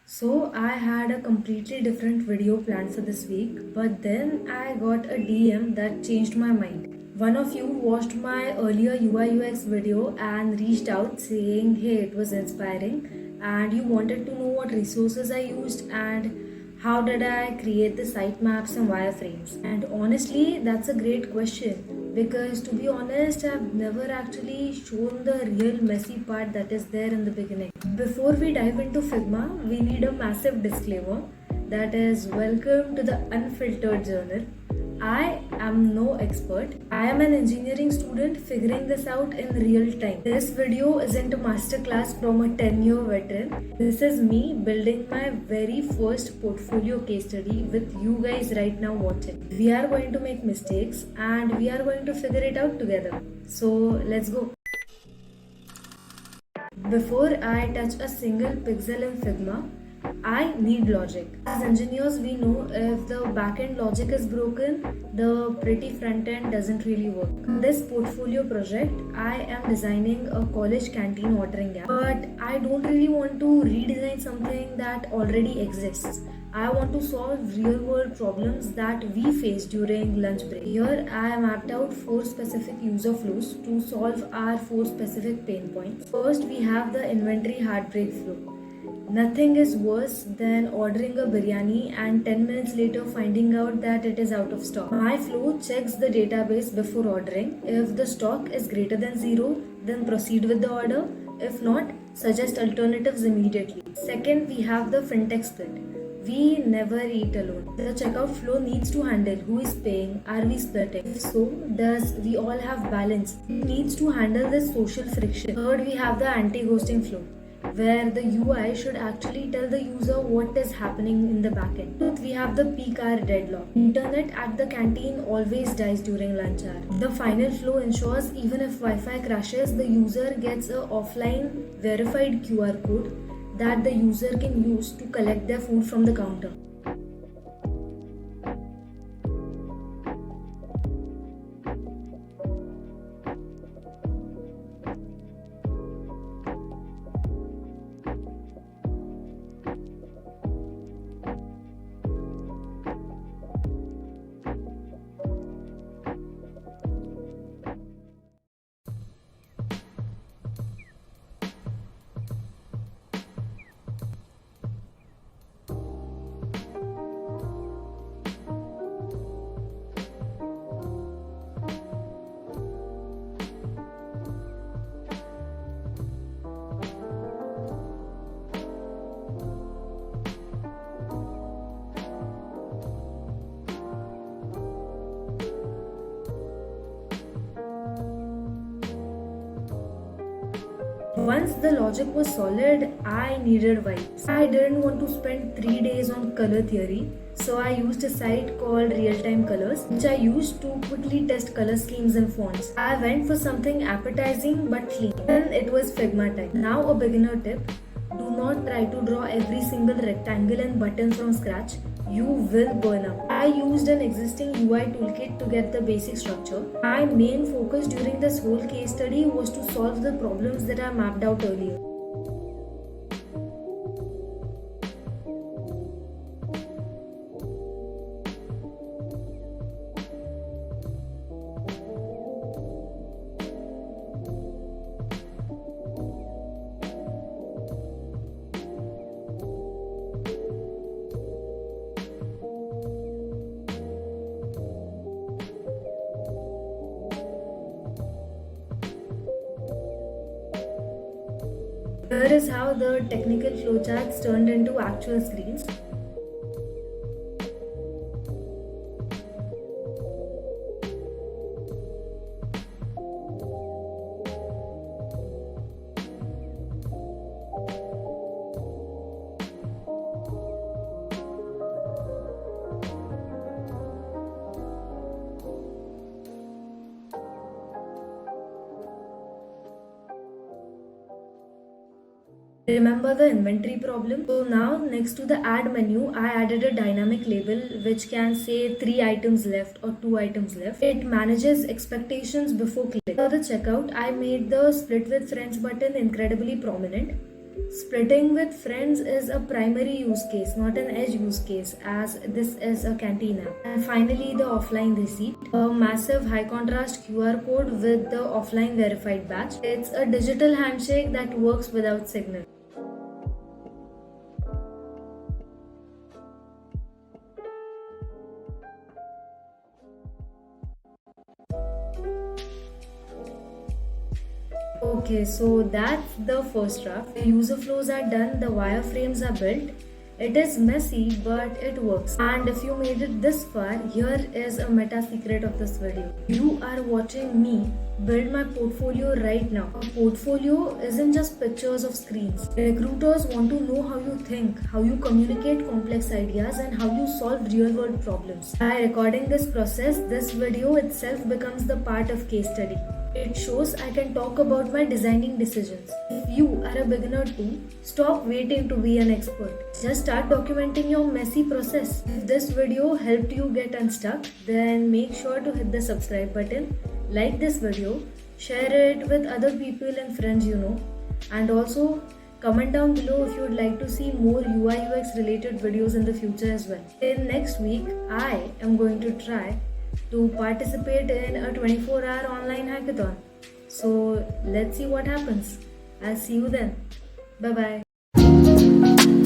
So I had a completely different video planned for this week, but then I got a DM that changed my mind. One of you watched my earlier UI UX video and reached out saying, hey, it was inspiring, and you wanted to know what resources I used and how did I create the sitemaps and wireframes. And honestly, that's a great question because to be honest, I've never actually shown the real messy part that is there in the beginning. Before we dive into Figma, we need a massive disclaimer that is welcome to the Unfiltered Journal. I am no expert. I am an engineering student figuring this out in real time. This video isn't a masterclass from a 10-year veteran. This is me building my very first portfolio case study with you guys right now watching. We are going to make mistakes and we are going to figure it out together. So let's go. Before I touch a single pixel in Figma, I need logic. As engineers, we know if the backend logic is broken, the pretty front end doesn't really work. In this portfolio project, I am designing a college canteen ordering app, but I don't really want to redesign something that already exists. I want to solve real world problems that we face during lunch break. Here, I mapped out 4 specific user flows to solve our 4 specific pain points. First, we have the inventory heartbreak flow. Nothing is worse than ordering a biryani and 10 minutes later finding out that it is out of stock. My flow checks the database before ordering. If the stock is greater than 0, then proceed with the order. If not, suggest alternatives immediately. Second, we have the fintech split. We never eat alone. The checkout flow needs to handle who is paying, are we splitting? If so, does we all have balance? It needs to handle this social friction. Third, we have the anti-ghosting flow, where the UI should actually tell the user what is happening in the backend. Fourth, we have the peak hour deadlock. Internet at the canteen always dies during lunch hour. The final flow ensures even if Wi-Fi crashes, the user gets a offline verified QR code that the user can use to collect their food from the counter. Once the logic was solid, I needed vibes. I didn't want to spend 3 days on color theory, so I used a site called Real Time Colors, which I used to quickly test color schemes and fonts. I went for something appetizing but clean. Then it was Figma time. Now a beginner tip: do not try to draw every single rectangle and button from scratch. You will burn out. I used an existing UI toolkit to get the basic structure. My main focus during this whole case study was to solve the problems that I mapped out earlier. Here is how the technical flowcharts turned into actual screens. Remember the inventory problem? So now next to the add menu, I added a dynamic label which can say 3 items left or 2 items left. It manages expectations before click. For the checkout, I made the split with friends button incredibly prominent. Splitting with friends is a primary use case, not an edge use case, as this is a canteen app. And finally, the offline receipt, a massive high contrast QR code with the offline verified badge. It's a digital handshake that works without signal. Okay, so that's the first draft. The user flows are done, the wireframes are built. It is messy, but it works. And if you made it this far, here is a meta secret of this video. You are watching me build my portfolio right now. A portfolio isn't just pictures of screens. Recruiters want to know how you think, how you communicate complex ideas, and how you solve real world problems. By recording this process, this video itself becomes the part of case study. It shows I can talk about my designing decisions. If you are a beginner too, stop waiting to be an expert. Just start documenting your messy process. If this video helped you get unstuck, then make sure to hit the subscribe button, like this video, share it with other people and friends you know, and also comment down below if you would like to see more UI UX related videos in the future as well. In next week, I am going to try to participate in a 24-hour online hackathon. So let's see what happens. I'll see you then. Bye bye.